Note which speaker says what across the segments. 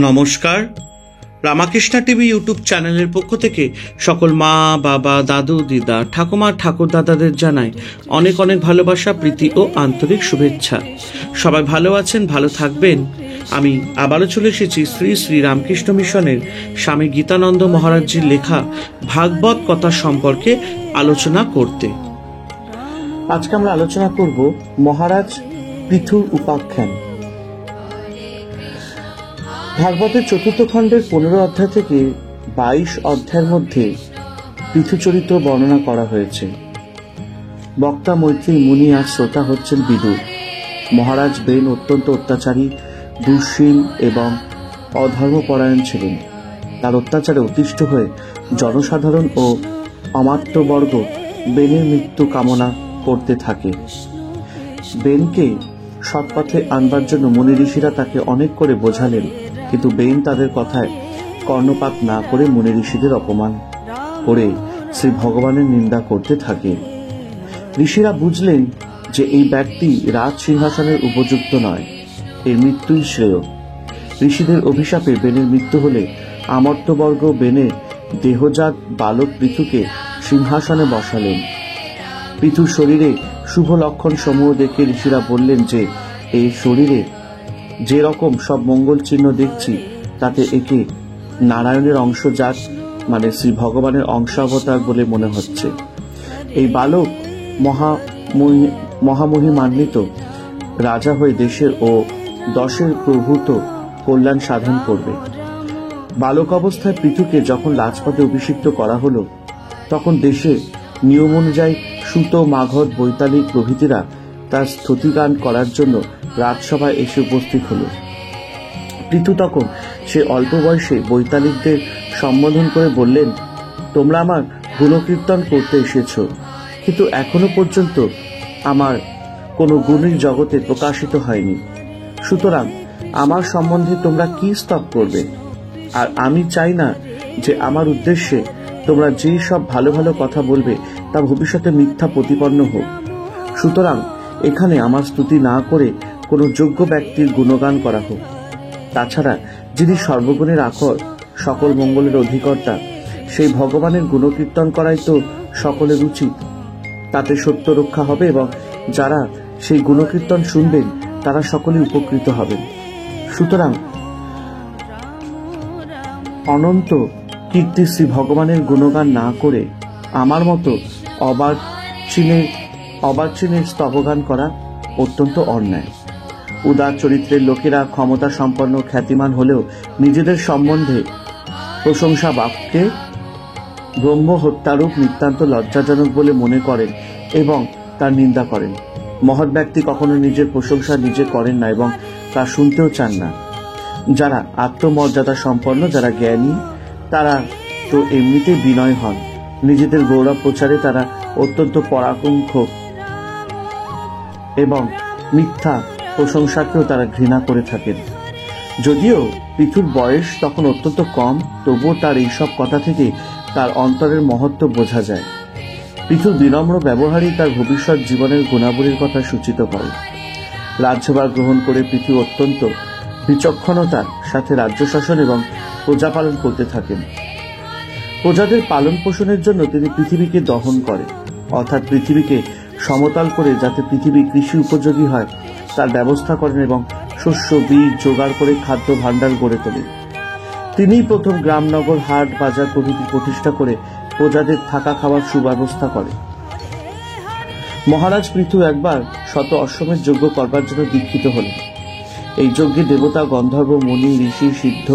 Speaker 1: নমস্কার, Ramakrishna TV YouTube চ্যানেলের পক্ষ থেকে সকল মা, বাবা, দাদু, দিদা, ঠাকুমা, ঠাকুর দাদাদের জানাই অনেক অনেক ভালোবাসা, প্রীতি ও আন্তরিক শুভেচ্ছা। সবাই ভালো আছেন, ভালো থাকবেন। আমি আবারও চলে এসেছি শ্রী শ্রী রামকৃষ্ণ মিশনের স্বামী গীতানন্দ মহারাজজির লেখা ভাগবত কথা সম্পর্কে আলোচনা করতে। আজকে আমরা আলোচনা করব মহারাজ পৃথুর উপাখ্যান। ভাগবতের চতুর্থ খণ্ডের 15 অধ্যায় থেকে 22 অধ্যায়ের মধ্যে পৃথুচরিত্র বর্ণনা করা হয়েছে। বক্তা, মৈত্রী, মুনি আর শ্রোতা হচ্ছেন বিদুর। মহারাজ বেন অত্যন্ত অত্যাচারী, দুঃশীল এবং অধর্মপরায়ণ ছিলেন। তার অত্যাচারে অতিষ্ঠ হয়ে জনসাধারণ ও অমাত্যবর্গ বেনের মৃত্যু কামনা করতে থাকে। বেনকে সৎপথে আনবার জন্য মুনি ঋষিরা তাকে অনেক করে বোঝালেন, কিন্তু বেন তাদের কথায় কর্ণপাত না করে মুনি ঋষিদের অপমান করে শ্রী ভগবানের নিন্দা করতে থাকে। ঋষিরা বুঝলেন যে এই ব্যক্তি রাজ সিংহাসনের উপযুক্ত নয়, এর মৃত্যুই শ্রেয়। ঋষিদের অভিশাপে বেনের মৃত্যু হলে আমর্ত্যবর্গ বেনের দেহজাত বালক পৃথুকে সিংহাসনে বসালেন। পৃথুর শরীরে শুভ লক্ষণ সমূহ দেখে ঋষিরা বললেন যে এই শরীরে যে রকম সব মঙ্গল চিহ্ন দেখছি, তাতে একে নারায়ণের অংশজাত, মানে শ্রী ভগবানের অংশাবতার বলে মনে হচ্ছে। এই বালক মহামহিমান্বিত রাজা হয়ে দেশের ও দশের প্রভূত কল্যাণ সাধন করবে। বালক অবস্থায় পৃথুকে যখন রাজপদে অভিষিক্ত করা হলো, তখন দেশে নিয়ম অনুযায়ী সুত, মাগধ, বৈতালিক প্রভৃতিরা তার স্তুতিগান করার জন্য রাজসভায় এসে উপস্থিত হল। পৃথু তখন সে অল্প বয়সে বৈতালিকদের সম্বোধন করে বললেন, তোমরা আমার গুণকীর্তন করতে এসেছ, কিন্তু এখনো পর্যন্ত আমার কোনো গুণের জগতে প্রকাশিত হয়নি। সুতরাং আমার সম্বন্ধে তোমরা কি স্তব করবে? আর আমি চাই না যে আমার উদ্দেশ্যে তোমরা যেই সব ভালো ভালো কথা বলবে তা ভবিষ্যতে মিথ্যা প্রতিপন্ন হোক। সুতরাং এখানে আমার স্তুতি না করে কোনো যোগ্য ব্যক্তির গুণগান করা হোক। তাছাড়া যিনি সর্বগুণের আকর, সকল মঙ্গলের অধিকর্তা, সেই ভগবানের গুণকীর্তন করাই তো সকলের উচিত। তাতে সত্য রক্ষা হবে এবং যারা সেই গুণকীর্তন শুনবেন তারা সকলেই উপকৃত হবেন। সুতরাং অনন্ত কীর্তি শ্রী ভগবানের গুণগান না করে আমার মতো অবার্চিনের স্তবগান করা অত্যন্ত অন্যায়। উদার চরিত্রের লোকেরা ক্ষমতা সম্পন্ন, খ্যাতিমান হলেও নিজেদের সম্বন্ধে প্রশংসা বাক্যে ব্রহ্ম হত্যারূপ নিতান্ত লজ্জাজনক বলে মনে করেন এবং তার নিন্দা করেন। মহৎ ব্যক্তি কখনো নিজের প্রশংসা নিজে করেন না এবং তা শুনতেও চান না। যারা আত্মমর্যাদা সম্পন্ন, যারা জ্ঞানী, তারা তো এমনিতেই বিনয় হন। নিজেদের গৌরব প্রচারে তারা অত্যন্ত পরাকাঙ্ক্ষ এবং মিথ্যা প্রশংসাকেও তারা ঘৃণা করে থাকেন। যদিও পৃথুর বয়স তখন অত্যন্ত কম, তবুও তার এইসব কথা থেকে তার অন্তরের মহত্ব বোঝা যায়। পৃথুর বিনম্র ব্যবহারই তার ভবিষ্যৎ জীবনের গুণাবলীর কথা সূচিত করে। রাজ্যভার গ্রহণ করে পৃথু অত্যন্ত বিচক্ষণতার সাথে রাজ্য শাসন এবং প্রজা পালন করতে থাকেন। প্রজাদের পালন পোষণের জন্য তিনি পৃথিবীকে দহন করেন, অর্থাৎ পৃথিবীকে সমতল করে যাতে পৃথিবী কৃষি উপযোগী হয় তার ব্যবস্থা করেন এবং শস্য, বীজ জোগাড় করে খাদ্য ভাণ্ডার গড়ে তোলেন। তিনিই প্রথম গ্রামনগর, হাট, বাজার প্রভৃতি প্রতিষ্ঠা করে প্রজাদের থাকা খাওয়ার সুব্যবস্থা করেন। মহারাজ পৃথু একবার শত অশ্বমেধ যজ্ঞ করবার জন্য দীক্ষিত হলেন। এই যজ্ঞে দেবতা, গন্ধর্ব, মুনি, ঋষি, সিদ্ধ,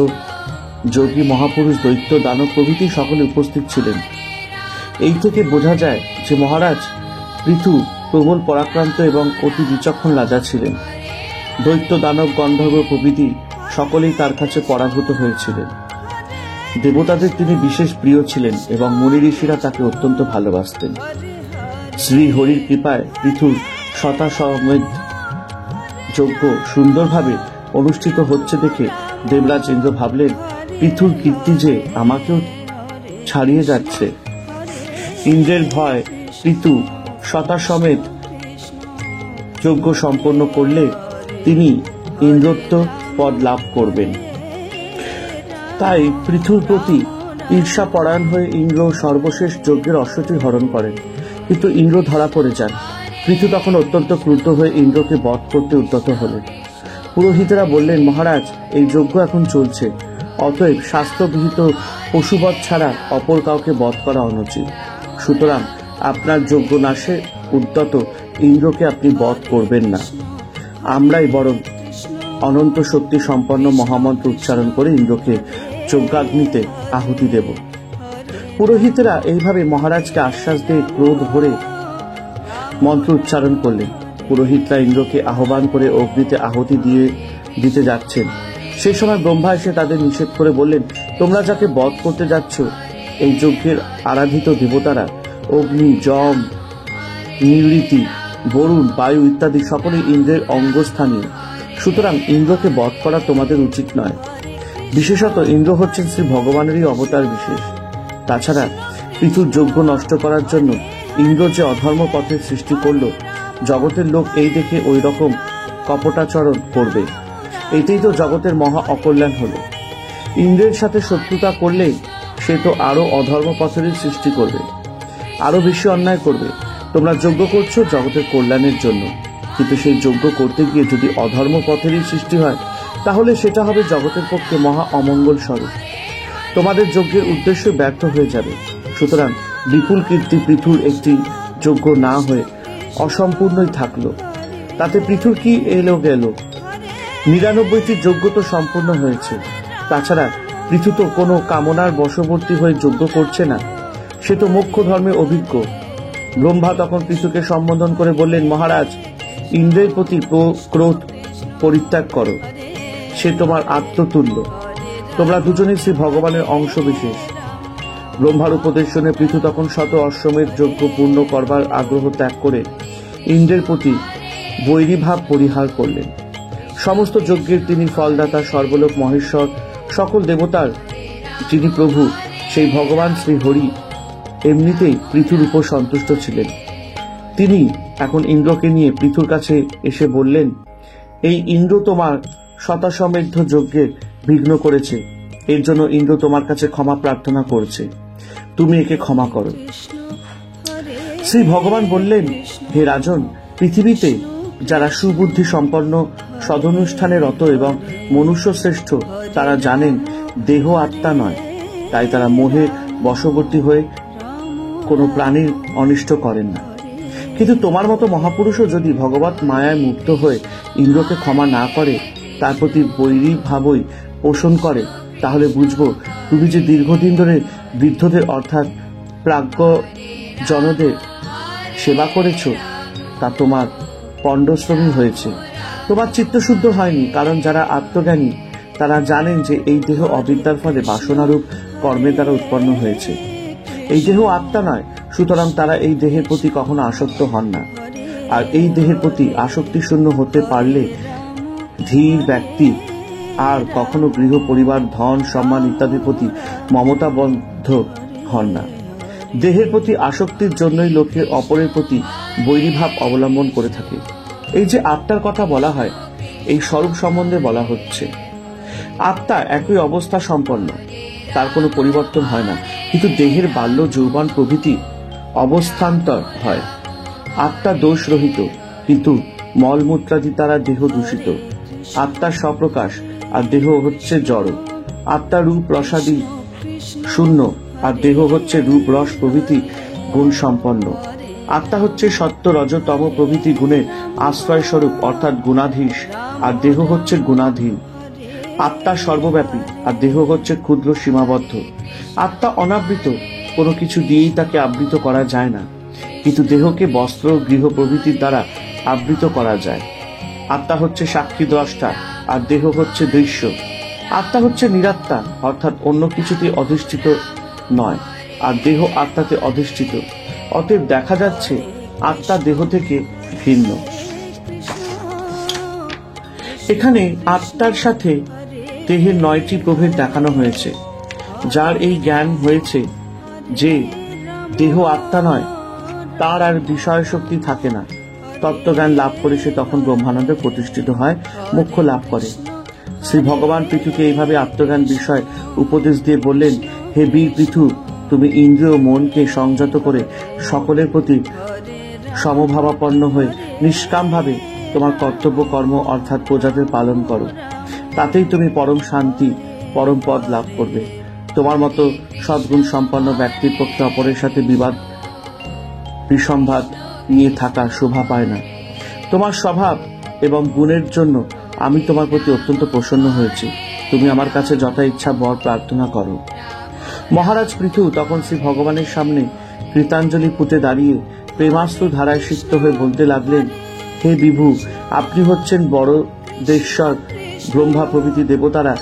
Speaker 1: যোগী, মহাপুরুষ, দৈত্য, দানব প্রভৃতি সকলে উপস্থিত ছিলেন। এই থেকে বোঝা যায় যে মহারাজ পৃথু প্রবল পরাক্রান্ত এবং অতি বিচক্ষণ রাজা ছিলেন। দৈত্য, দানব, গন্ধর্ব প্রভৃতি সকলেই তার কাছে পরাভূত হয়েছিলেন। দেবতাদের তিনি বিশেষ প্রিয় ছিলেন এবং মুনি ঋষিরা তাকে অত্যন্ত ভালোবাসতেন। শ্রী হরির কৃপায় পৃথুর শতাশ্বমেধ যজ্ঞ সুন্দরভাবে অনুষ্ঠিত হচ্ছে দেখে দেবরাজ ইন্দ্র ভাবলেন, পৃথুর কীর্তি যে আমাকেও ছাড়িয়ে যাচ্ছে। ইন্দ্রের ভয় পৃথু শতাশ্বমেধ যজ্ঞ সম্পন্ন করলে তিনি ইন্দ্রত্ব পদ লাভ করবেন। তাই পৃথুর প্রতি ঈর্ষা পরায়ণ হয়ে ইন্দ্র সর্বশেষ যজ্ঞের অশ্বটি হরণ করেন, কিন্তু ইন্দ্র ধরা পড়ে যান। পৃথু তখন অত্যন্ত ক্রুদ্ধ হয়ে ইন্দ্রকে বধ করতে উদ্যত হলেন। পুরোহিতেরা বললেন, মহারাজ, এই যজ্ঞ এখন চলছে, অতএব শাস্ত্রবিহিত পশুবধ ছাড়া অপর কাউকে বধ করা অনুচিত। সুতরাং আপনার যজ্ঞ নাশে উদ্যত ইন্দ্রকে আপনি বধ করবেন না। আমরাই বরং অনন্ত শক্তি সম্পন্ন মহামন্ত্র উচ্চারণ করে ইন্দ্রকে যজ্ঞাগ্নিতে আহুতি দেব। পুরোহিতেরা এইভাবে মহারাজকে আশ্বাস দিয়ে ক্রোধ ভরে মন্ত্র উচ্চারণ করলেন। পুরোহিতরা ইন্দ্রকে আহ্বান করে অগ্নিতে আহুতি দিতে যাচ্ছেন। সেই সময় ব্রহ্মা এসে তাদের নিষেধ করে বললেন, তোমরা যাকে বধ করতে যাচ্ছ, এই যজ্ঞের আরাধিত দেবতারা অগ্নি, যম, নিবৃত্তি, বরুণ, বায়ু ইত্যাদি সকলেই ইন্দ্রের অঙ্গস্থানীয়। সুতরাং ইন্দ্রকে বধ করা তোমাদের উচিত নয়। বিশেষত ইন্দ্র হচ্ছেন শ্রী ভগবানেরই অবতার বিশেষ। তাছাড়া পৃথুর যজ্ঞ নষ্ট করার জন্য ইন্দ্র যে অধর্ম পথের সৃষ্টি করল, জগতের লোক এই দেখে ওই রকম কপটাচরণ করবে। এতেই তো জগতের মহা অকল্যাণ হল। ইন্দ্রের সাথে শত্রুতা করলে সে তো আরো অধর্ম পথেরই সৃষ্টি করবে, আরো বেশি অন্যায় করবে। তোমরা যজ্ঞ করছো জগতের কল্যাণের জন্য, কিন্তু সেই যজ্ঞ করতে গিয়ে যদি অধর্ম পথেরই সৃষ্টি হয়, তাহলে সেটা হবে জগতের পক্ষে মহা অমঙ্গল স্বরূপ। তোমাদের যজ্ঞের উদ্দেশ্য ব্যর্থ হয়ে যাবে। সুতরাং বিপুল কীর্তি পৃথুর একটি যজ্ঞ না হয়ে অসম্পূর্ণই থাকলো, তাতে পৃথুর কি এলো গেল? ৯৯টি যজ্ঞ তো সম্পূর্ণ হয়েছে। তাছাড়া পৃথু তো কোনো কামনার বশবর্তী হয়ে যজ্ঞ করছে না, সে তো মোক্ষ ধর্মে অভিজ্ঞ। ব্রহ্মা তখন পৃথুকে সম্বোধন করে বললেন, মহারাজ, ইন্দ্রের প্রতি ক্রোধ পরিত্যাগ করো, সে তোমার আত্মতুল্য। তোমরা দুজনেই শ্রী ভগবানের অংশ বিশেষ। ব্রহ্মার উপদেশ শুনে পৃথু তখন শত অশ্বমেধ যজ্ঞ পূর্ণ করবার আগ্রহ ত্যাগ করে ইন্দ্রের প্রতি বৈরীভাব পরিহার করলেন। সমস্ত যজ্ঞের তিনি ফলদাতা, সর্বলোক মহেশ্বর, সকল দেবতার যিনি প্রভু, সেই ভগবান শ্রী হরি এমনিতেই পৃথুর উপর সন্তুষ্ট ছিলেন। তিনি এখন ইন্দ্রকে নিয়ে পৃথুর কাছে এসে বললেন, এই ইন্দ্র তোমার শতাশ্বমেধ যজ্ঞের বিঘ্ন করেছে, এর জন্য ইন্দ্র তোমার কাছে ক্ষমা প্রার্থনা করছে, তুমি একে ক্ষমা করো। শ্রী ভগবান বললেন, হে রাজন, পৃথিবীতে যারা সুবুদ্ধি সম্পন্ন, সদনুষ্ঠানে রত এবং মনুষ্য শ্রেষ্ঠ, তারা জানেন দেহ আত্মা নয়, তাই তারা মোহে বশবর্তী হয়ে কোনো প্রাণীর অনিষ্ট করেন না। কিন্তু তোমার মতো মহাপুরুষও যদি ভগবত মায়ায় মুক্ত হয়ে ইন্দ্রকে ক্ষমা না করে, তার প্রতি বৈরী ভাবই পোষণ করে, তাহলে বুঝবো তুমি যে দীর্ঘদিন ধরে বৃদ্ধদের অর্থাৎ প্রাজ্ঞজনদের সেবা করেছ, তা তোমার পণ্ডশ্রমী হয়েছে। তোমার চিত্তশুদ্ধ হয়নি, কারণ যারা আত্মজ্ঞানী তারা জানেন যে এই দেহ অবিদ্যার ফলে বাসনারূপ কর্মের দ্বারা উৎপন্ন হয়েছে। এই দেহ আত্মা নয়, সুতরাং তারা এই দেহের প্রতি কখনো আসক্ত হন না। আর এই দেহের প্রতি আসক্তি শূন্য হতে পারলে ধীর ব্যক্তি আর কখনো গৃহ, পরিবার, ধন, সম্মান ইত্যাদির প্রতি মমতাবদ্ধ হন না। দেহের প্রতি আসক্তির জন্যই লোকে অপরের প্রতি বৈরীভাব অবলম্বন করে থাকে। এই যে আত্মার কথা বলা হয়, এই স্বরূপ সম্বন্ধে বলা হচ্ছে। আত্মা একই অবস্থা সম্পন্ন, তার কোনো পরিবর্তন হয় না, কিন্তু দেহের বাল্য, যৌবন প্রভৃতি অবস্থান্তর হয়। আত্মা দোষ রহিত, কিন্তু মলমূত্রাদি দ্বারা দেহ দূষিত। আত্মার স্বপ্রকাশ, আর দেহ হচ্ছে জড়। আত্মা রূপ রসাদি শূন্য, আর দেহ হচ্ছে রূপ, রস প্রভৃতি গুণ সম্পন্ন। আত্মা হচ্ছে সত্য, রজ, তম প্রভৃতি গুণের আশ্রয় স্বরূপ, অর্থাৎ গুণাধীশ, আর দেহ হচ্ছে গুণাধীন। আত্মা সর্বব্যাপী, আর দেহ হচ্ছে ক্ষুদ্র, সীমাবদ্ধ। আত্মা অনাবৃত, কোনো কিছু দিয়েই তাকে আবৃত করা যায় না, কিন্তু দেহকে বস্ত্র, গৃহ প্রভৃতির দ্বারা আবৃত করা যায়। আত্মা হচ্ছে সাক্ষী, দ্রষ্টা, আর দেহ হচ্ছে দৃশ্য। আত্মা হচ্ছে নিরাত্মা, অর্থাৎ অন্য কিছুতে অধিষ্ঠিত নয়, আর দেহ আত্মাতে অধিষ্ঠিত। অতএব দেখা যাচ্ছে আত্মা দেহ থেকে ভিন্ন। এখানে আত্মার সাথে দেহের 9টি প্রভেদ দেখানো হয়েছে। যার এই জ্ঞান হয়েছে যে দেহ আত্মা নয়, তার আর বিষয় শক্তি থাকে না। তত্ত্বজ্ঞান লাভ করে সে তখন ব্রহ্মানন্দে প্রতিষ্ঠিত হয়, মোক্ষ লাভ করে। শ্রী ভগবান পৃথুকে এইভাবে আত্মজ্ঞান বিষয় উপদেশ দিয়ে বললেন, হে বীর পৃথু, তুমি ইন্দ্রিয় মনকে সংযত করে সকলের প্রতি সমভাবাপন্ন হয়ে নিষ্কামভাবে তোমার কর্তব্য কর্ম অর্থাৎ প্রজাদের পালন করো। তাতেই তুমি পরম শান্তি, পরম পদ লাভ করবে। তোমার মতো সদ্গুণ সম্পন্ন ব্যক্তির পক্ষে অপরের সাথে বিবাদ বিসম্বাদ নিয়ে থাকা শোভা পায় না। তোমার স্বভাব এবং গুণের জন্য আমি তোমার প্রতি অত্যন্ত প্রসন্ন হয়েছি। তুমি আমার কাছে যথা ইচ্ছা বর প্রার্থনা করো। মহারাজ পৃথু তখন শ্রী ভগবানের সামনে কৃতাঞ্জলি পুঁতে দাঁড়িয়ে প্রেমাস্ত্র ধারায় সিক্ত হয়ে বলতে লাগলেন, হে বিভু, আপনি হচ্ছেন বড়দেশ্বর ব্রহ্মা প্রভৃতি দেবতারা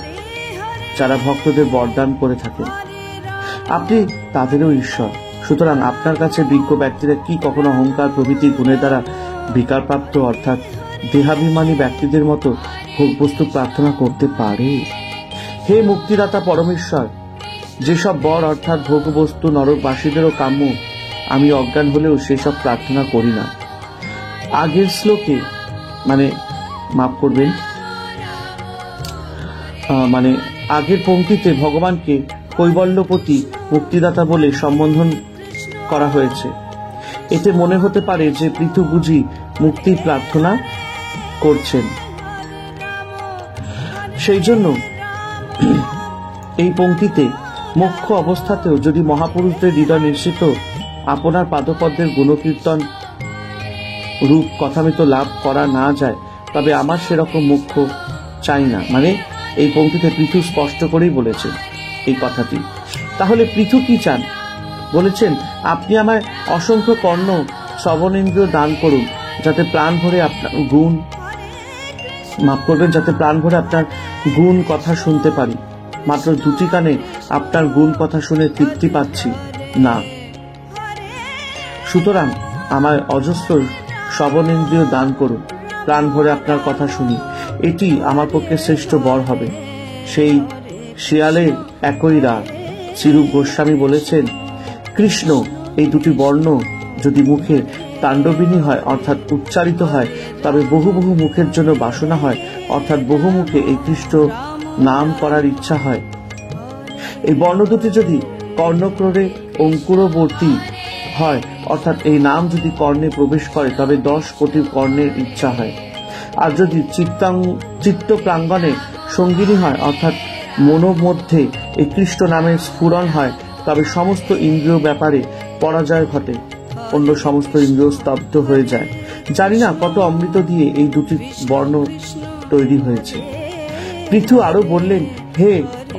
Speaker 1: যারা ভক্তদের বরদান করে থাকেন। আপনি তাদেরও ঈশ্বর। সুতরাং আপনার কাছে বিজ্ঞ ব্যক্তিরা কি কখনো অহংকার প্রভৃতি গুণের দ্বারা বিকারপ্রাপ্ত অর্থাৎ দেহাভিমানী ব্যক্তিদের মতো ভোগবস্তু প্রার্থনা করতে পারে? হে মুক্তিদাতা পরমেশ্বর, যেসব বর অর্থাৎ ভোগবস্তু নরকবাসীদেরও কাম্য, আমি অজ্ঞান হলেও সেসব প্রার্থনা করি না। আগের শ্লোকে আগের পংক্তিতে ভগবানকে কৈবল্যপতি মুক্তিদাতা বলে সম্বোধন করা হয়েছে। এতে মনে হতে পারে যে পৃথু বুঝি মুক্তির প্রার্থনা করছেন। সেই জন্য এই পংক্তিতে মোক্ষ অবস্থাতেও যদি মহাপুরুষদের হৃদয় নিশ্চিত আপনার পাদপদ্মের গুণকীর্তন রূপ কথামিত লাভ করা না যায়, তবে আমার সেরকম মোক্ষ চাই না। এই পংক্তিতে পৃথু স্পষ্ট করেই বলেছেন এই কথাটি। তাহলে পৃথু কি চান? বলেছেন, আপনি আমায় অসংখ্য কর্ণ শ্রবণেন্দ্রিয় দান করুন, যাতে প্রাণ ভরে আপনার গুণ কথা শুনতে পারি। মাত্র দুটি কানে আপনার গুণ কথা শুনে তৃপ্তি পাচ্ছি না। সুতরাং আমায় অজস্র শ্রবণেন্দ্রিয় দান করুন, প্রাণ ভরে আপনার কথা শুনি। এটি আমার পক্ষে শ্রেষ্ঠ বর হবে। সেই শিয়ালের একই রাগ। শ্রীরূপ গোস্বামী বলেছেন, কৃষ্ণ এই দুটি বর্ণ যদি মুখে তাণ্ডবিনী হয় অর্থাৎ উচ্চারিত হয়, তবে বহু বহু মুখের জন্য বাসনা হয় অর্থাৎ বহু মুখে এই কৃষ্ণ নাম করার ইচ্ছা হয়। এই বর্ণ দুটি যদি কর্ণক্রোড়ে অঙ্কুরবর্তী হয় অর্থাৎ এই নাম যদি কর্ণে প্রবেশ করে, তবে 10 কোটি কর্ণের ইচ্ছা হয়। আর যদি চিত্ত প্রাঙ্গণে সঙ্গিনী হয় অর্থাৎ মনোর মধ্যে এই কৃষ্ণ নামের স্ফুরণ হয়, তবে সমস্ত ইন্দ্রিয় ব্যাপারে পরাজয় ঘটে, অন্য সমস্ত ইন্দ্রিয় স্তব্ধ হয়ে যায়। জানি না কত অমৃত দিয়ে এই দুটি বর্ণ তৈরি হয়েছে। পৃথু আরো বললেন, হে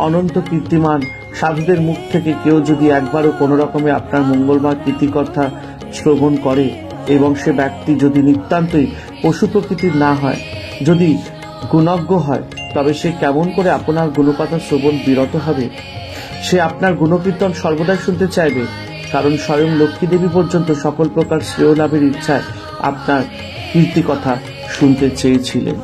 Speaker 1: অনন্ত কীর্তিমান, সাধুদের মুখ থেকে কেউ যদি একবারও কোনো রকমে আপনার মঙ্গলবার কীর্তিকথা শ্রবণ করে এবং সে ব্যক্তি যদি নিতান্তই পশু প্রকৃতির না হয়, যদি গুণজ্ঞ হয়, তবে সে কেমন করে আপনার গুণকথা শ্রবণ বিরত হবে? সে আপনার গুণকীর্তন সর্বদাই শুনতে চাইবে, কারণ স্বয়ং লক্ষ্মী দেবী পর্যন্ত সকল প্রকার শ্রেয় লাভের ইচ্ছায় আপনার কীর্তিকথা শুনতে চেয়েছিলেন।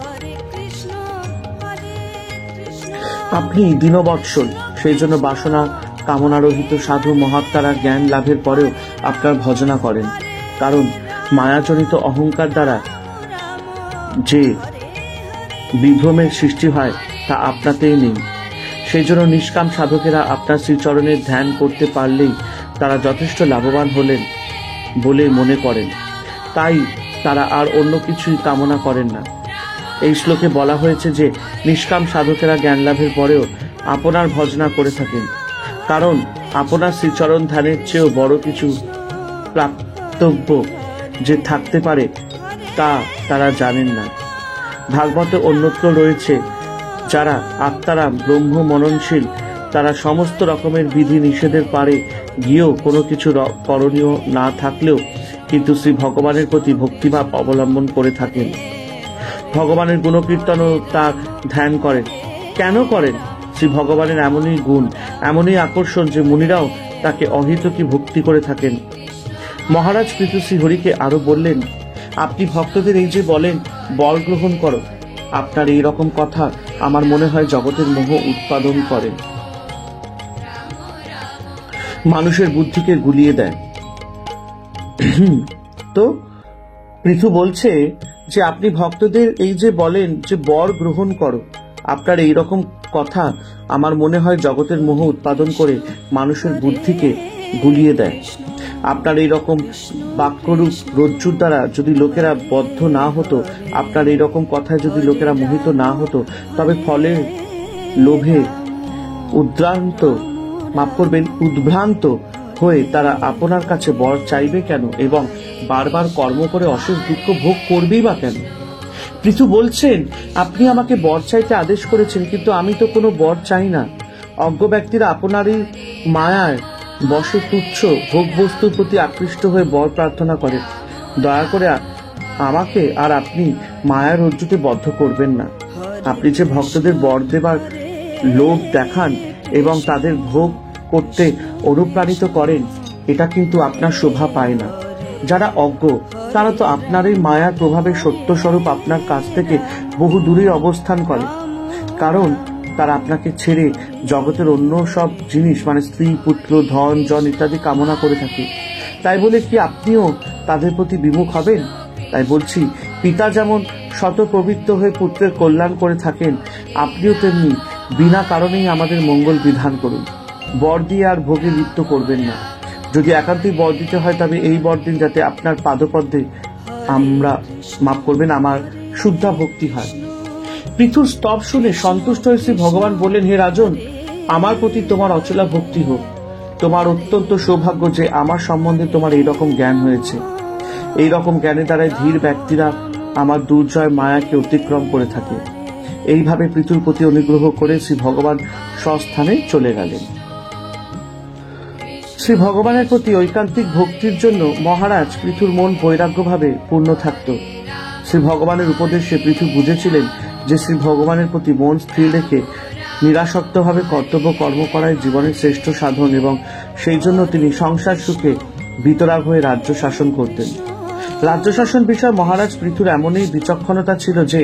Speaker 1: আপনি দীনবৎসল, সেই জন্য বাসনা কামনারহিত সাধু মহাত্মারা জ্ঞান লাভের পরেও আপনার ভজনা করেন, কারণ মায়াজনিত অহংকার দ্বারা যে বিভ্রমের সৃষ্টি হয় তা আপনাতেই নেই। সেই জন্য নিষ্কাম সাধকেরা আপনার শ্রীচরণের ধ্যান করতে পারলেই তারা যথেষ্ট লাভবান হলেন বলে মনে করেন, তাই তারা আর অন্য কিছুই কামনা করেন না। এই শ্লোকে বলা হয়েছে যে নিষ্কাম সাধকেরা জ্ঞান লাভের পরেও আপনার ভজনা করে থাকেন, কারণ আপনার শ্রীচরণ ধ্যানের চেয়েও বড় কিছু প্রাপ্তব্য যে থাকতে পারে তা তারা জানেন না। ভাগবতে অন্যত্র রয়েছে, যারা আত্মারাম ব্রহ্ম মননশীল, তারা সমস্ত রকমের বিধি নিষেধের পারে গিয়েও কোনো কিছু করণীয় না থাকলেও কিন্তু শ্রী ভগবানের প্রতি ভক্তিভাব অবলম্বন করে থাকেন। ভগবানের গুণকীর্তন ও তার ধ্যান করেন। কেন করেন? শ্রী ভগবানের এমনই গুণ, এমনই আকর্ষণ যে মুনিরাও তাকে অহেতুকী ভক্তি করে থাকেন। মহারাজ পৃথু শ্রী হরিকে আরো বললেন, আপনি ভক্তদের এই যে বলেন বল গ্রহণ করো, আপনার এই রকম কথা আমার মনে হয় জগতের মোহ উৎপাদন করে, মানুষের বুদ্ধিকে গুলিয়ে দেয়। তো পৃথু বলছে যে আপনি ভক্তদের এই যে বলেন যে বর গ্রহণ করো, আপনার এই রকম কথা আমার মনে হয় জগতের মোহ উৎপাদন করে মানুষের বুদ্ধিকে গুলিয়ে দেয়। আপনার এই রকম বাক্যরূপ রজ্জুর দ্বারা যদি লোকেরা বদ্ধ না হতো, আপনার এই রকম কথায় যদি লোকেরা মোহিত না হতো, তবে ফলে লোভে উদ্ভ্রান্ত হয়ে তারা আপনার কাছে বর চাইবে কেন এবং বারবার কর্ম করে অশেষ দুঃখ ভোগ করবেই বা কেন? পৃথু বলছেন, আপনি আমাকে বর চাইতে আদেশ করেছেন, কিন্তু আমি তো কোনো বর চাই না। অজ্ঞ ব্যক্তিরা আপনারই মায়ায় বসে তুচ্ছ ভোগ বস্তুর প্রতি আকৃষ্ট হয়ে বর প্রার্থনা করে। দয়া করে আমাকে আর আপনি মায়ার রজ্জুতে বদ্ধ করবেন না। আপনি যে ভক্তদের বর দেবার লোভ দেখান এবং তাদের ভোগ করতে অনুপ্রাণিত করেন, এটা কিন্তু আপনার শোভা পায় না। যারা অজ্ঞ তারা তো আপনার এই মায়ার প্রভাবে সত্যস্বরূপ আপনার কাছ থেকে বহু দূরে অবস্থান করে, কারণ তারা আপনাকে ছেড়ে জগতের অন্য সব জিনিস মানে স্ত্রী, পুত্র, ধন, জন ইত্যাদি কামনা করে থাকে। তাই বলে কি আপনিও তাদের প্রতি বিমুখ হবেন? তাই বলছি, পিতা যেমন শত পবিত্র হয়ে পুত্রের কল্যাণ করে থাকেন, আপনিও তেমনি বিনা কারণেই আমাদের মঙ্গল বিধান করুন। বর দিয়ে আর ভোগে লিপ্ত করবেন না। যদি একান্তই বর দিতে হয়, তবে এই বর দিন যাতে আপনার পাদপদ্মে আমার শুদ্ধা ভক্তি হয়। পৃথুর স্তব শুনে সন্তুষ্ট হয়ে শ্রী ভগবান বললেন, হে রাজন, আমার প্রতি তোমার অচলা ভক্তি হোক। তোমার অত্যন্ত সৌভাগ্য যে আমার সম্বন্ধে তোমার এইরকম জ্ঞান হয়েছে। এইরকম জ্ঞানের দ্বারাই ধীর ব্যক্তিরা আমার দুর্জয় মায়াকে অতিক্রম করে থাকে। এইভাবে পৃথুর প্রতি অনুগ্রহ করে শ্রী ভগবান স্বস্থানে চলে গেলেন। শ্রী ভগবানের প্রতি ঐকান্তিক ভক্তির জন্য মহারাজ পৃথুর মন বৈরাগ্যভাবে পূর্ণ থাকত। শ্রী ভগবানের উপদেশে পৃথু বুঝেছিলেন যে শ্রী ভগবানের প্রতি মন স্থির রেখে নিরাসক্তভাবে কর্তব্য কর্ম করাই জীবনের শ্রেষ্ঠ সাধন, এবং সেই জন্য তিনি সংসার সুখে বিতরাগ হয়ে রাজ্য শাসন করতেন। রাজ্য শাসন বিষয়ে মহারাজ পৃথুর এমনই বিচক্ষণতা ছিল যে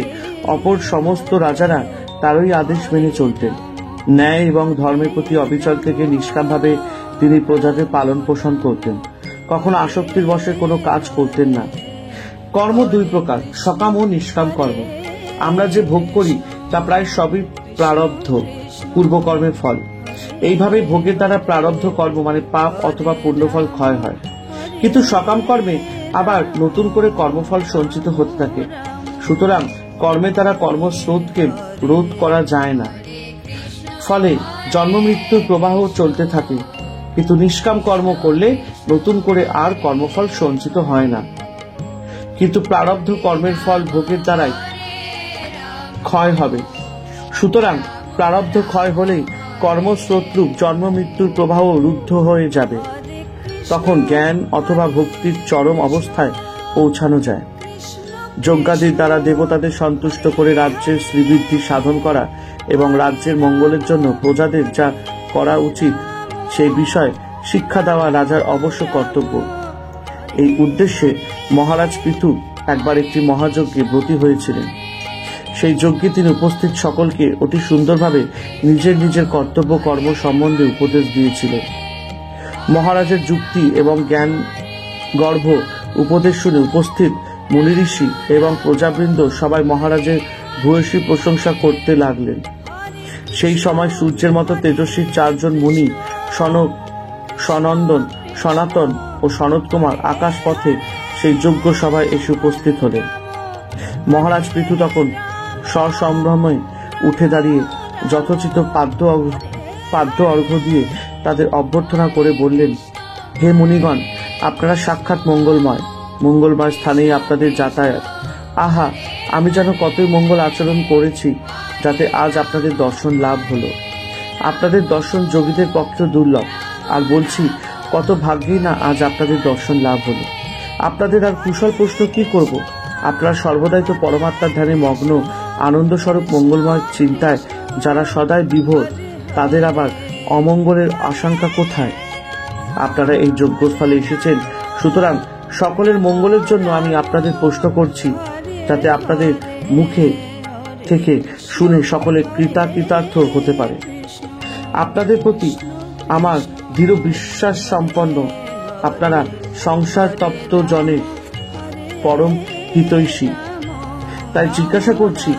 Speaker 1: অপর সমস্ত রাজারা তারই আদেশ মেনে চলতেন। ন্যায় এবং ধর্মের প্রতি অবিচল থেকে নিষ্কামভাবে তিনি প্রজাদের পালন পোষণ করতেন। কখনো আসক্তির বশে কোনো কাজ করতেন না। কর্ম দুই প্রকার, সকাম ও নিষ্কাম কর্ম। আমরা যে ভোগ করি তা প্রায় সবই প্রারব্ধ পূর্বকর্মের ফল। এইভাবে ভোগের দ্বারা প্রারব্ধ কর্ম মানে পাপ অথবা পুণ্যফল ক্ষয় হয়, কিন্তু সকাম কর্মে আবার নতুন করে কর্মফল সঞ্চিত হতে থাকে। সুতরাং কর্মের দ্বারা কর্মস্রোতকে রোধ করা যায় না, ফলে জন্ম মৃত্যুর প্রবাহ চলতে থাকে। কিন্তু নিষ্কাম কর্ম করলে নতুন করে আর কর্মফল সঞ্চিত হয় না, কিন্তু প্রারব্ধ কর্মের ফল ভোগের দ্বারাই ক্ষয় হবে। সুতরাং প্রারব্ধ ক্ষয় হলেই কর্মস্রোতরূপ জন্ম মৃত্যুর প্রবাহ রুদ্ধ হয়ে যাবে। তখন জ্ঞান অথবা ভক্তির চরম অবস্থায় পৌঁছানো যায়। যজ্ঞাদির দ্বারা দেবতাদের সন্তুষ্ট করে রাজ্যের শ্রীবৃদ্ধি সাধন করা এবং রাজ্যের মঙ্গলের জন্য প্রজাদের যা করা উচিত সেই বিষয়ে শিক্ষা দেওয়া রাজার অবশ্য কর্তব্য। এই উদ্দেশ্যে মহারাজ পৃথু একবার একটি মহাযজ্ঞে ব্রতী হয়েছিলেন। সেই যজ্ঞে তিনি উপস্থিত সকলকে অতি সুন্দরভাবে নিজের নিজের কর্তব্য কর্ম সম্বন্ধে উপদেশ দিয়েছিলেন। মহারাজের যুক্তি এবং জ্ঞান গর্ভ উপদেশ শুনে উপস্থিত মুনি ঋষি এবং প্রজাবৃন্দ সবাই মহারাজের ভূয়সী প্রশংসা করতে লাগলেন। সেই সময় সূর্যের মতো তেজস্বী চারজন মুনি সনক, সনন্দন, সনাতন ও সনত কুমার আকাশ পথে সেই যজ্ঞ সভায় এসে উপস্থিত হলেন। মহারাজ পৃথু তখন সসম্ভ্রমে উঠে দাঁড়িয়ে যথোচিত পাদ্য অর্ঘ্য দিয়ে তাদের অভ্যর্থনা করে বললেন, হে মুনিগণ, আপনারা সাক্ষাৎ মঙ্গলময় স্থানেই আপনাদের যাতায়াত। আহা, আমি যেন কতই মঙ্গল আচরণ করেছি যাতে আজ আপনাদের দর্শন লাভ হলো। আপনাদের দর্শন যোগীদের পক্ষে দুর্লভ, আর বলছি কত ভাগ্যেই না আজ আপনাদের দর্শন লাভ হলো। আপনাদের আর কুশল প্রশ্ন কি করব? আপনারা সর্বদাই তো পরমাত্মার ধ্যানে মগ্ন, আনন্দস্বরূপ মঙ্গলময় চিন্তায় যারা সদাই বিভোর, তাদের আবার অমঙ্গলের আশঙ্কা কোথায়? আপনারা এই যজ্ঞস্থলে এসেছেন, সুতরাং সকলের মঙ্গলের জন্য আমি আপনাদের প্রশ্ন করছি, যাতে আপনাদের মুখে থেকে শুনে সকলে কৃতার্থ হতে পারে। আপনাদের প্রতি আমার দৃঢ় বিশ্বাস সম্পন্ন। আপনারা সংসার তপ্ত জনে পরম হিতৈষী। তাই জিজ্ঞাসা করছি,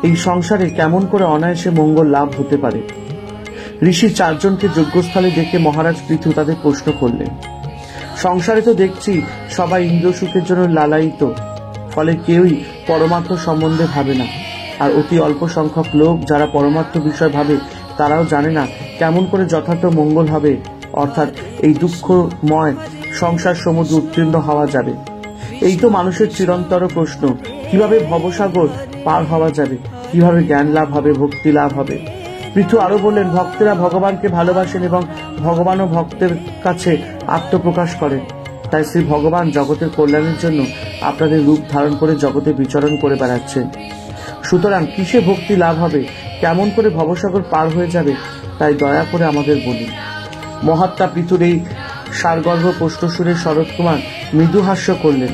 Speaker 1: এই সংসারে কেমন করে অনায়াসে মঙ্গল লাভ হতে পারে? ঋষি 4 জনকে যজ্ঞস্থলে দেখে মহারাজ পৃথু তাদের প্রশ্ন করলেন। সংসারে তো দেখছি সবাই ইন্দ্রসুখের জন্য লালায়িত, ফলে কেউই পরমাত্ম সম্বন্ধে ভাবে না। আর অতি অল্প সংখ্যক লোক যারা পরমাত্ম বিষয় ভাবে, তারাও জানে না কেমন করে যথার্থ মঙ্গল হবে, অর্থাৎ এই দুঃখময় সংসার সমুদ্র উত্তীর্ণ হওয়া যাবে। এই তো মানুষের চিরন্তর প্রশ্ন, কিভাবে ভবসাগর পার হওয়া যাবে, কিভাবে জ্ঞান লাভ হবে, ভক্তি লাভ হবে। পৃথু আরো বললেন, ভক্তেরা ভগবানকে ভালোবাসেন এবং ভগবানও ভক্তের কাছে আত্মপ্রকাশ করেন। তাই শ্রী ভগবান জগতের কল্যাণের জন্য আপনাদের রূপ ধারণ করে জগতে বিচরণ করে বেড়াচ্ছেন। সুতরাং কিসে ভক্তি লাভ হবে, কেমন করে ভবসাগর পার হয়ে যাবে, তাই দয়া করে আমাদের বলুন। মহাত্মা পৃথুর এই সারগর্ভ প্রশ্ন শুনে শরৎ কুমার মৃদু হাস্য করলেন।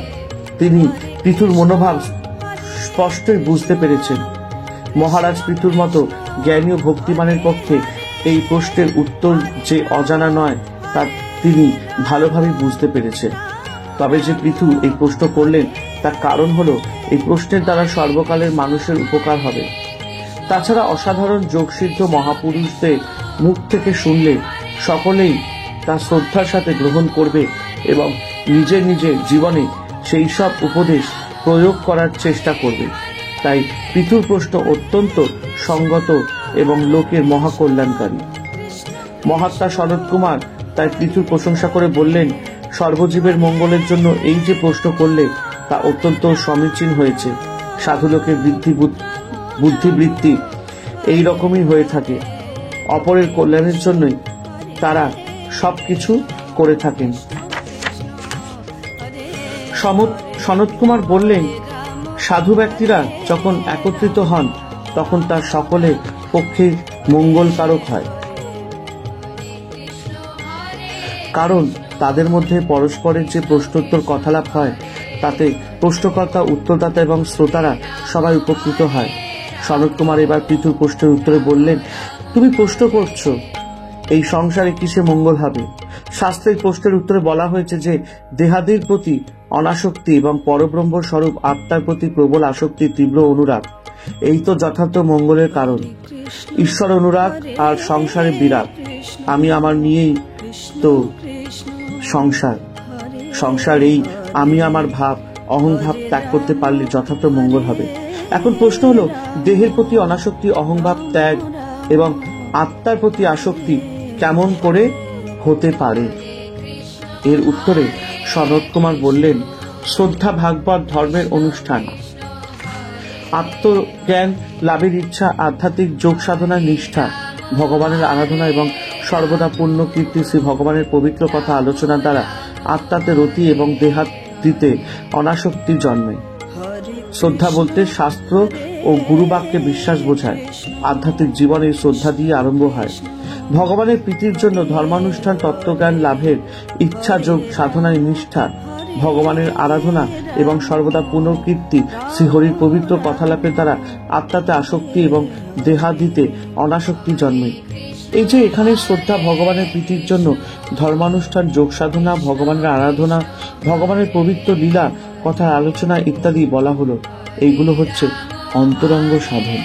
Speaker 1: তিনি পৃথুর মনোভাব স্পষ্টই বুঝতে পেরেছেন। মহারাজ পৃথুর মতো জ্ঞানী ও ভক্তিমানের পক্ষে এই প্রশ্নের উত্তর যে অজানা নয়, তা তিনি ভালোভাবে বুঝতে পেরেছেন। তবে যে পৃথু এই প্রশ্ন করলেন তার কারণ হলো এই প্রশ্নের দ্বারা সর্বকালের মানুষের উপকার হবে। তাছাড়া অসাধারণ যোগসিদ্ধ মহাপুরুষদের মুখ থেকে শুনলে সকলেই তা শ্রদ্ধার সাথে গ্রহণ করবে এবং নিজের নিজের জীবনে সেই সব উপদেশ প্রয়োগ করার চেষ্টা করবে। তাই পৃথুর প্রশ্ন অত্যন্ত সঙ্গত এবং লোকের মহাকল্যাণকারী। মহাত্মা শরৎ কুমার তাই পৃথুর প্রশংসা করে বললেন, সর্বজীবের মঙ্গলের জন্য এই যে প্রশ্ন করলে তা অত্যন্ত সমীচীন হয়েছে। সাধু লোকের বুদ্ধিবৃত্তি এই রকমই হয়ে থাকে, অপরের কল্যাণের জন্যই তারা সবকিছু করে থাকেন। সনত কুমার বললেন, সাধু ব্যক্তিরা যখন একত্রিত হন তখন তার সকলের পক্ষে মঙ্গলকারক হয়, কারণ তাদের মধ্যে পরস্পরের যে প্রশ্নোত্তর কথালাপ হয় তাতে প্রশ্নকর্তা, উত্তরদাতা এবং শ্রোতারা সবাই উপকৃত হয়। সনত কুমার এবার পৃথুর প্রশ্নের উত্তরে বললেন, তুমি প্রশ্ন করছো এই সংসারে কিসে মঙ্গল হবে? শাস্ত্রের প্রশ্নের উত্তরে বলা হয়েছে যে দেহাদির প্রতি অনাসক্তি এবং পরব্রহ্ম স্বরূপ আত্মার প্রতি প্রবল আসক্তি, তীব্র অনুরাগ, এই তো যথার্থ মঙ্গলের কারণ। ঈশ্বর অনুরাগ আর সংসারে বিরাগ, আমি আমার নিয়েই তো সংসার এই আমি আমার ভাব, অহংভাব ত্যাগ করতে পারলে যথার্থ মঙ্গল হবে। এখন প্রশ্ন হলো, দেহের প্রতি অনাসক্তি, অহংভাব ত্যাগ এবং আত্মার প্রতি আসক্তি কেমন করে হতে পারে? এর উত্তরে সনত কুমার বললেন, শ্রদ্ধা ভাগবত ধর্মের অনুষ্ঠান, আত্মজ্ঞান লাভের ইচ্ছা, আধ্যাত্মিক যোগ সাধনার নিষ্ঠা, ভগবানের আরাধনা এবং সর্বদা পুণ্য কীর্তি শ্রী ভগবানের পবিত্র কথা আলোচনার দ্বারা আত্মাতে রতি এবং দেহাদিতে অনাসক্তি জন্মে। শ্রদ্ধা বলতে শাস্ত্র ও গুরুবাক্যে বিশ্বাস বোঝায়। আধ্যাত্মিক জীবন এই শ্রদ্ধা দিয়ে আরম্ভ হয়। ভগবানের প্রীতির জন্য ধর্মানুষ্ঠান, তত্ত্বজ্ঞান লাভের ইচ্ছা, যোগ সাধনায় নিষ্ঠা, ভগবানের আরাধনা এবং সর্বদা পুনর্কীর্তি শ্রীহরির পবিত্র কথালাপের দ্বারা আত্মাতে আসক্তি এবং দেহাদিতে অনাসক্তি জন্মে। এই যে এখানে শ্রদ্ধা, ভগবানের প্রীতির জন্য ধর্মানুষ্ঠান, যোগ সাধনা, ভগবানের আরাধনা, ভগবানের পবিত্র লীলা কথার আলোচনা ইত্যাদি বলা হলো, এইগুলো হচ্ছে অন্তরঙ্গ সাধন।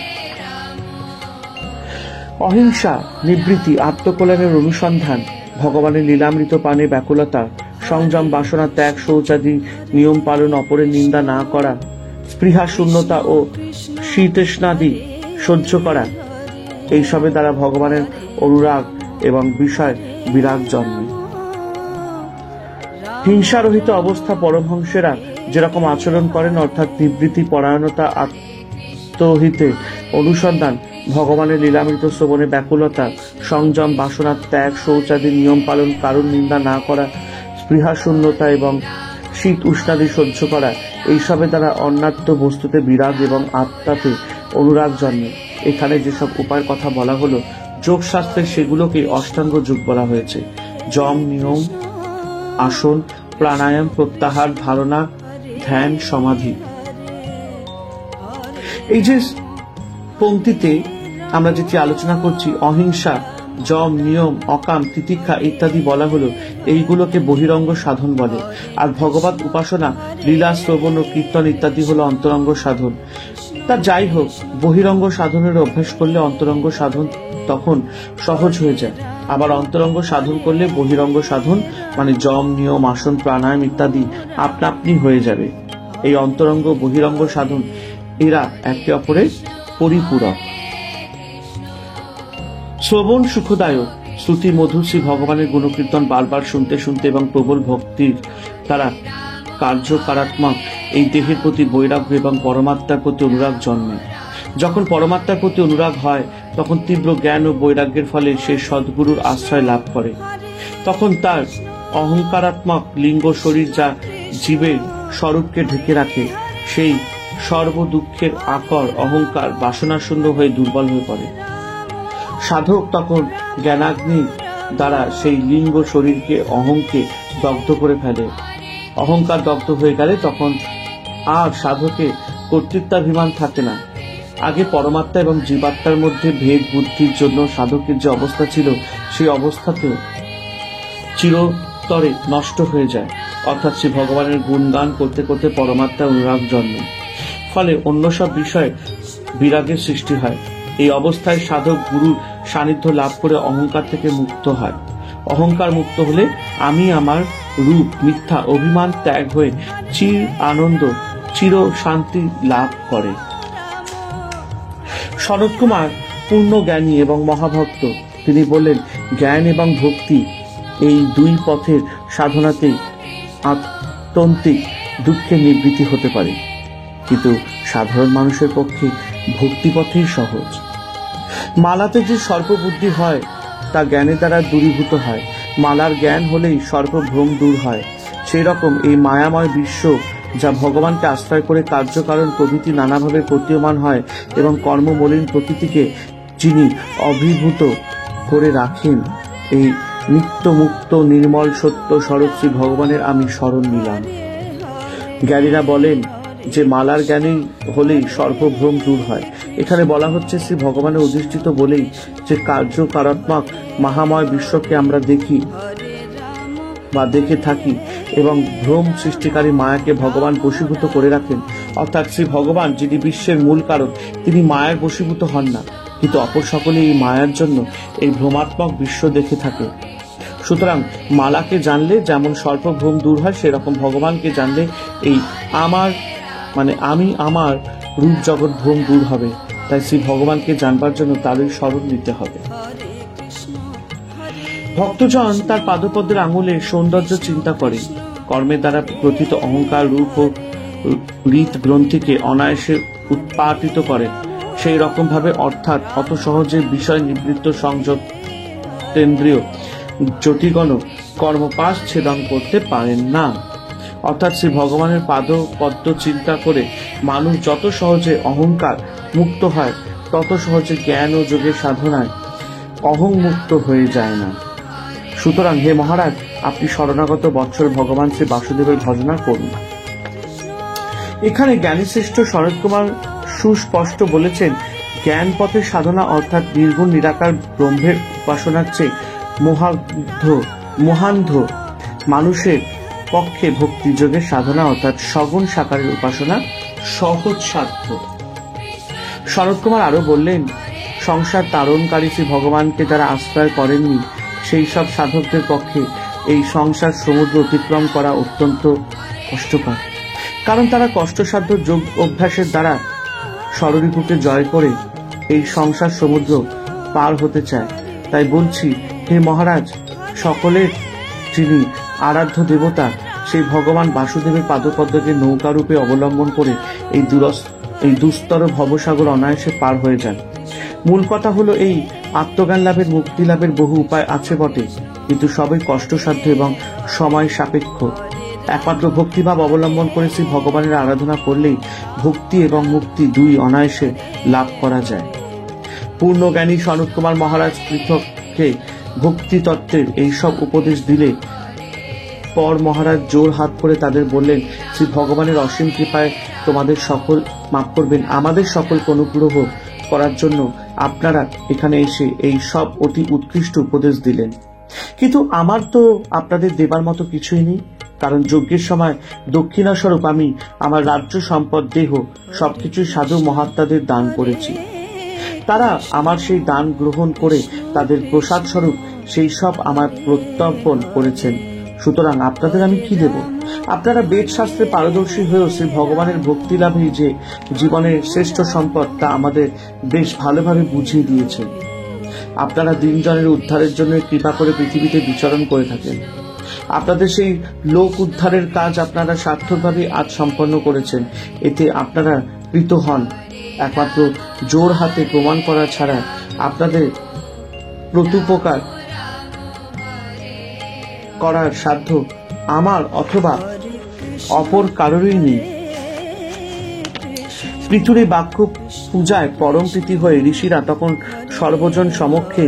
Speaker 1: অহিংসা, নিবৃত্তি, আত্মকল্যাণের অনুসন্ধান, ভগবানের লীলামৃত পানে ব্যাকুলতা, সংযম, বাসনা ত্যাগ, শৌচাদি নিয়ম পালন, অপরের নিন্দা না করা, স্পৃহা শূন্যতা ও শীতষ্ণাদি সহ্য করা, এইসবের দ্বারা ভগবানের অনুরাগ এবং বিষয় বিরাগ জন্মে। হিংসারহিত অবস্থা পরমহংসেরা যেরকম আচরণ করেন, অর্থাৎ নিবৃত্তি, পরায়ণতা, আত্মহিতে অনুসন্ধান, ভগবানের লীলামৃত শ্রবণে ব্যাকুলতা, সংযম, বাসনা ত্যাগ, শৌচাদি নিয়ম পালন, কারণ নিন্দা না করা, স্পৃহা শূন্যতা এবং শীত উষ্ণাদি সহ্য করা, এইসবের দ্বারা অন্যাত্ম বস্তুতে বিরাগ এবং আত্মাতে অনুরাগ জন্মে। এখানে যেসব উপায়ের কথা বলা হলো, যোগশাস্ত্রে সেগুলোকে অষ্টাঙ্গ যোগ বলা হয়েছে। যম, নিয়ম, আসন, প্রাণায়াম, প্রত্যাহার, ধারণা, ধ্যান, সমাধি। এই যে পংক্তিতে আমরা যেটি আলোচনা করছি, অহিংসা, যম, নিয়ম, অকাম, তিতিক্ষা ইত্যাদি বলা হলো, এইগুলোকে বহিরঙ্গ সাধন বলে। আর ভগবত উপাসনা, লীলা, শ্রবণ ও কীর্তন ইত্যাদি হলো অন্তরঙ্গ সাধন। তা যাই হোক, বহিরঙ্গ সাধনের অভ্যাস করলে অন্তরঙ্গ সাধন তখন সহজ হয়ে যায়। আবার অন্তরঙ্গ সাধন করলে বহিরঙ্গ সাধন মানে যম, নিয়ম, আসন, প্রাণায়াম ইত্যাদি আপনা আপনি হয়ে যাবে। এই অন্তরঙ্গ বহিরঙ্গ সাধন এরা একে অপরের পরিপূরক। শ্রবণ সুখদায়ক, শ্রুতি মধুর শ্রী ভগবানের গুণকীর্তন বারবার শুনতে শুনতে এবং প্রবল ভক্তির দ্বারা কার্যকারাত্মক এই দেহের প্রতি বৈরাগ্য এবং পরমাত্মার প্রতি অনুরাগ জন্মে। যখন পরমাত্মার প্রতি অনুরাগ হয় তখন তীব্র জ্ঞান ও বৈরাগ্যের ফলে সে সদ্গুরুর আশ্রয় লাভ করে। তখন তার অহংকারাত্মক লিঙ্গ শরীর, যা জীবের স্বরূপকে ঢেকে রাখে, সেই সর্ব দুঃখের আকর অহংকার বাসনাশূন্য হয়ে দুর্বল হয়ে পড়ে। সাধক তখন জ্ঞানাগ্নি দ্বারা সেই লিঙ্গ শরীরকে, অহংকে দগ্ধ করে ফেলে। অহংকার দগ্ধ হয়ে গেলে তখন আর সাধকের কর্তৃত্বাভিমান থাকে না। আগে পরমাত্মা এবং জীবাত্মার মধ্যে ভেদ বুদ্ধির জন্য সাধকের যে অবস্থা ছিল, সেই অবস্থাতেও চিরতরে নষ্ট হয়ে যায়। অর্থাৎ শ্রী ভগবানের গুণগান করতে করতে পরমাত্মার অনুরাগ জন্মে, ফলে অন্য সব বিষয়ে বিরাগের সৃষ্টি হয়। এই অবস্থায় সাধক গুরুর সান্নিধ্য লাভ করে অহংকার থেকে মুক্ত হয়। অহংকার মুক্ত হলে আমি আমার রূপ, মিথ্যা অভিমান ত্যাগ হয়ে চির আনন্দ, চির শান্তি লাভ করে। শরৎ কুমার পূর্ণ জ্ঞানী এবং মহাভক্ত। তিনি বললেন, জ্ঞান এবং ভক্তি এই দুই পথের সাধনাতেই আত্যন্তিক দুঃখের নিবৃত্তি হতে পারে, কিন্তু সাধারণ মানুষের পক্ষে ভক্তিপথেই সহজ। মালাতে যে সর্পবুদ্ধি হয় তা জ্ঞানের দ্বারা দূরীভূত হয়। মালার জ্ঞান হলেই সর্বভ্রম দূর হয়। সেই রকম এই মায়াময় বিশ্ব, যা ভগবানকে আশ্রয় করে কার্যকারণ প্রভৃতি নানাভাবে প্রতীয়মান হয় এবং কর্মমলিন প্রকৃতিকে যিনি অভিভূত করে রাখেন, এই নিত্য মুক্ত নির্মল সত্য স্বরূপ শ্রী ভগবানের আমি শরণ নিলাম। জ্ঞানীরা বলেন যে মালার জ্ঞানী হলেই সর্বভ্রম দূর হয়। এখানে বলা হচ্ছে শ্রী ভগবানের অধিষ্ঠিত বলেই যে কার্যকারাত্মক মহাময় বিশ্বকে আমরা দেখি বা দেখে থাকি এবং ভ্রম সৃষ্টিকারী মায়াকে ভগবান বশীভূত করে রাখেন। অর্থাৎ শ্রী ভগবান যিনি বিশ্বের মূল কারণ, তিনি মায়ার বশীভূত হন না, কিন্তু অপর সকলে এই মায়ার জন্য এই ভ্রমাত্মক বিশ্ব দেখে থাকে। সুতরাং মালাকে জানলে যেমন সর্বভ্রম দূর হয়, সেরকম ভগবানকে জানলে এই আমি আমার রূপ জগৎ ভ্রম দূর হবে। তাই শ্রী ভগবানকে জানবার জন্য তারই স্মরণ নিতে হবে। ভক্তজন তার পাদপদ্মের আঙুলে সৌন্দর্য চিন্তা করে। কর্মের দ্বারা গ্রথিত অহংকার, রূপ ও হৃদ গ্রন্থিকে অনায়াসে উৎপাটিত করে। সেই রকম ভাবে অর্থাৎ অত সহজে বিষয় নিবৃত্ত সংযতেন্দ্রিয় জ্যোতিগণ কর্মপাশ ছেদন করতে পারেন না। অর্থাৎ শ্রী ভগবানের পদ্ম চিন্তা করে মানুষ যত সহজে অহংকার মুক্ত হয়, তত সহজে জ্ঞান ও যোগের সাধনায় অহং মুক্ত হয়ে যায় না। সুতরাং হে মহারাজ, আপনি শরণাগত বৎসল ভগবান শ্রী বাসুদেবের ভজনা করুন। এখানে জ্ঞানীশ্রেষ্ঠ শরৎ কুমার সুস্পষ্ট বলেছেন, জ্ঞান পথের সাধনা অর্থাৎ নির্গুণ নিরাকার ব্রহ্মের উপাসনার চেয়ে মহান্ধ মানুষের পক্ষে ভক্তিযোগের সাধনা অর্থাৎ সগুণ সাকারের উপাসনা সহজ সাধ্য। শরৎ কুমার আরো বললেন, সংসার তারণকারী শ্রী ভগবানকে যারা আশ্রয় করেননি, সেই সব সাধকদের পক্ষে এই সংসার সমুদ্র অতিক্রম করা অত্যন্ত কষ্টকর। কারণ তারা কষ্টসাধ্য যোগ অভ্যাসের দ্বারা ষড়রিপুকে জয় করে এই সংসার সমুদ্র পার হতে চায়। তাই বলছি, হে মহারাজ, সকলের যিনি আরাধ্য দেবতা সেই ভগবান বাসুদেবের পাদপদ্মকে নৌকারূপে অবলম্বন করে এই দুস্তর ভবসাগর অনায়াসে পার হয়ে যান। মূল কথা হলো, এই আত্মজ্ঞান লাভের, মুক্তি লাভের বহু উপায় আছে বটে, কিন্তু সবই কষ্টসাধ্য এবং সময় সাপেক্ষ। একমাত্র ভক্তিভাব অবলম্বন করে শ্রী ভগবানের আরাধনা করলেই ভক্তি এবং মুক্তি দুই অনায়াসে লাভ করা যায়। পূর্ণজ্ঞানী সনত কুমার মহারাজ পৃথককে ভক্তি তত্ত্বের এইসব উপদেশ দিলে পর মহারাজ জোর হাত করে তাদের বললেন, শ্রী ভগবানের অসীম কৃপায় তোমাদের সকল মাফ করবেন, আমাদের সকলকে অনুগ্রহ করার জন্য আপনারা এখানে এসে এই সব অতি উৎকৃষ্ট উপদেশ দিলেন। কিন্তু আমার তো আপনাদের দেবার মতো কিছুই নেই, কারণ যজ্ঞের সময় দক্ষিণাস্বরূপ আমি আমার রাজ্য সম্পদ দেহ সবকিছু সাধু মহাত্মাদের দান করেছি। তারা আমার সেই দান গ্রহণ করে তাদের প্রসাদ স্বরূপ সেই সব আমার প্রত্যর্পণ করেছেন। সুতরাং আপনাদের আমি কি দেব? আপনারা বেদ শাস্ত্রে পারদর্শী হয়েও শ্রী ভগবানের ভক্তি লাভই যে জীবনের শ্রেষ্ঠ সম্পদ তা আমাদের বেশ ভালোভাবে বুঝিয়ে দিয়েছেন। আপনারা দিনজনের উদ্ধারের জন্য কৃপা করে পৃথিবীতে বিচরণ করে থাকেন। আপনাদের সেই লোক উদ্ধারের কাজ আপনারা সার্থকভাবে আজ সম্পন্ন করেছেন। এতে আপনারা কৃত হন। একমাত্র জোর হাতে প্রমাণ করা ছাড়া আপনাদের প্রত্যুপকার করার সাধ্য আমার অথবা অপর কারোরই নেই। পৃথুর এই বাক্য পূজায় পরম প্রীতি হয়ে ঋষিরা তখন সর্বজন সমক্ষে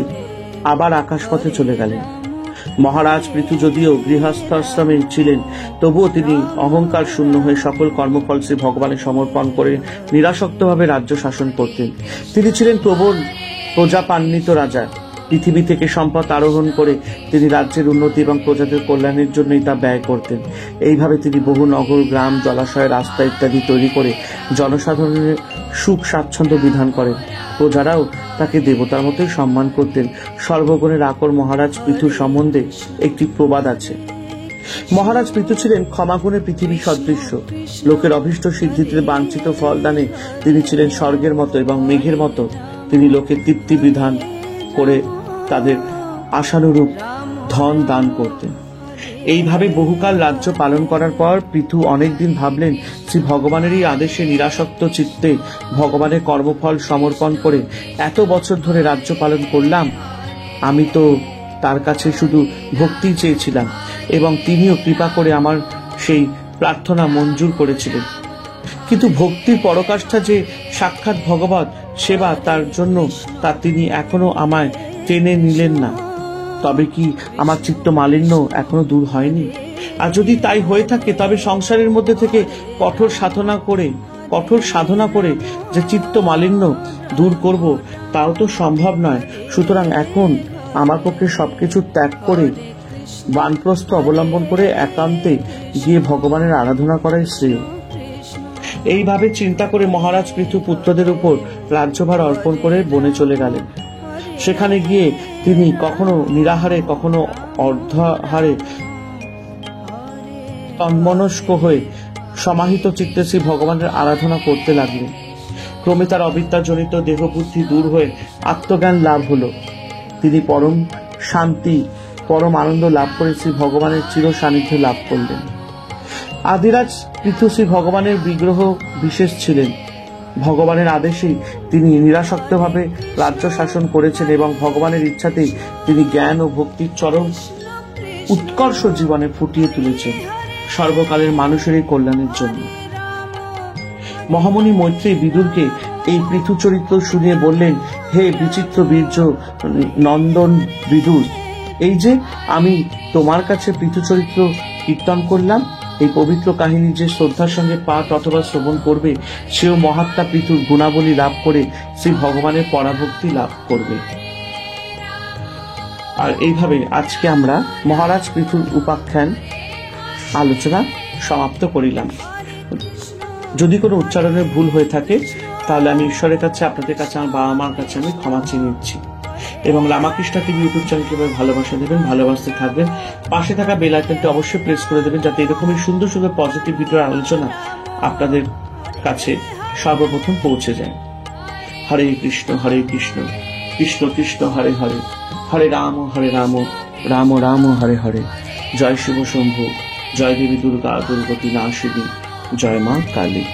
Speaker 1: আবার আকাশপথে চলে গেলেন। মহারাজ পৃথু যদিও গৃহস্থাশ্রমে ছিলেন, তবুও তিনি অহংকার শূন্য হয়ে সকল কর্মফল শ্রী ভগবানের সমর্পণ করে নিরাসক্তভাবে রাজ্য শাসন করতেন। তিনি ছিলেন প্রবল প্রজাপান্বিত রাজা। পৃথিবী থেকে সম্পদ আরোহণ করে তিনি রাজ্যের উন্নতি এবং প্রজাদের কল্যাণের জন্যই তা ব্যয় করতেন। এইভাবে তিনি বহু নগর, গ্রাম, জলাশয়, রাস্তা ইত্যাদি তৈরি করে জনসাধারণের সুখ স্বাচ্ছন্দ্য বিধান করেন। প্রজারাও তাকে দেবতার মতোই সম্মান করতেন। সর্বগুণের আকর মহারাজ পৃথু সম্বন্ধে একটি প্রবাদ আছে। মহারাজ পৃথু ছিলেন ক্ষমাগুণে পৃথিবী সদৃশ্য। লোকের অভীষ্ট সিদ্ধিতে বাঞ্ছিত ফলদানে তিনি ছিলেন স্বর্গের মতো এবং মেঘের মতো। তিনি লোকের তৃপ্তি বিধান করে তাদের আশানুরূপ ধন দান করতেন। এইভাবে বহুকাল রাজ্য পালন করার পর পৃথু অনেকদিন ভাবলেন, শ্রী ভগবানেরই আদেশে নিরাসক্ত চিত্তে ভগবানের কর্মফল সমর্পণ করে এত বছর ধরে রাজ্য পালন করলাম। আমি তো তার কাছে শুধু ভক্তি চেয়েছিলাম এবং তিনিও কৃপা করে আমার সেই প্রার্থনা মঞ্জুর করেছিলেন। কিন্তু ভক্তির পরকাষ্ঠা যে সাক্ষাৎ ভগবত সেবা, তার জন্য তা তিনি এখনো আমায় টেনে নিলেন না। তবে কি আমার চিত্ত মালিন্য এখনো দূর হয়নি? আর যদি তাই হয়ে থাকে তবে সংসারের মধ্যে থেকে কঠোর সাধনা করে যে চিত্ত মালিন্য দূর করব তাও তো সম্ভব নয়। সুতরাং এখন আমার পক্ষে সবকিছু ত্যাগ করে বানপ্রস্থ অবলম্বন করে একান্তে গিয়ে ভগবানের আরাধনা করাই শ্রেয়। এইভাবে চিন্তা করে মহারাজ পৃথু পুত্রদের উপর রাজ্যভার অর্পণ করে বনে চলে গেলেন। সেখানে গিয়ে তিনি কখনো নিরাহারে কখনো অর্ধাহারে তন্মনস্ক হয়ে সমাহিত চিত্তে শ্রী ভগবানের আরাধনা করতে লাগলেন। ক্রমে তার অবিদ্যাজনিত দেহবুদ্ধি দূর হয়ে আত্মজ্ঞান লাভ হলো। তিনি পরম শান্তি, পরম আনন্দ লাভ করে শ্রী ভগবানের চির সান্নিধ্য লাভ করলেন। আদিরাজ পৃথু শ্রী ভগবানের বিগ্রহ বিশেষ ছিলেন। ভগবানের আদেশেই তিনি নিরাসক্তভাবে রাজ্য শাসন করেছেন এবং ভগবানের ইচ্ছাতেই তিনি জ্ঞান ও ভক্তির চরম উৎকর্ষ জীবনে ফুটিয়ে তুলেছেন সর্বকালের মানুষেরই কল্যাণের জন্য। মহামুনি মৈত্রেয়ী বিদুরকে এই পৃথু চরিত্র শুনিয়ে বললেন, হে বিচিত্র বীর্য নন্দন বিদুর, এই যে আমি তোমার কাছে পৃথু চরিত্র কীর্তন করলাম, এই পবিত্র কাহিনী যে শ্রদ্ধার সঙ্গে পাঠ অথবা শ্রবণ করবে সেও মহাত্মা পৃথুর গুণাবলী লাভ করে শ্রী ভগবানের পরাভক্তি লাভ করবে। আর এইভাবে আজকে আমরা মহারাজ পৃথুর উপাখ্যান আলোচনা সমাপ্ত করিলাম। যদি কোনো উচ্চারণের ভুল হয়ে থাকে তাহলে আমি ঈশ্বরের কাছে, আপনাদের কাছে, আমার বাবা মার কাছে আমি ক্ষমা চেয়ে নিচ্ছি। এবং রামাকৃষ্ণ টিভি ইউটিউব চ্যানেলকে ভালোবাসা দেবেন, ভালোবাসতে থাকবেন। পাশে থাকা বেল আইকনটি অবশ্যই প্রেস করে দেবেন যাতে এরকমই সুন্দর সুন্দর পজিটিভ ভিডিওর আলোচনা আপনাদের কাছে সর্বপ্রথম পৌঁছে যায়। হরে কৃষ্ণ কৃষ্ণ কৃষ্ণ হরে হরে, হরে রাম রাম রাম হরে হরে। জয় শিব শম্ভু, জয় দেবী দুর্গা দুর্গতি নাশিনী, জয় মা কালী।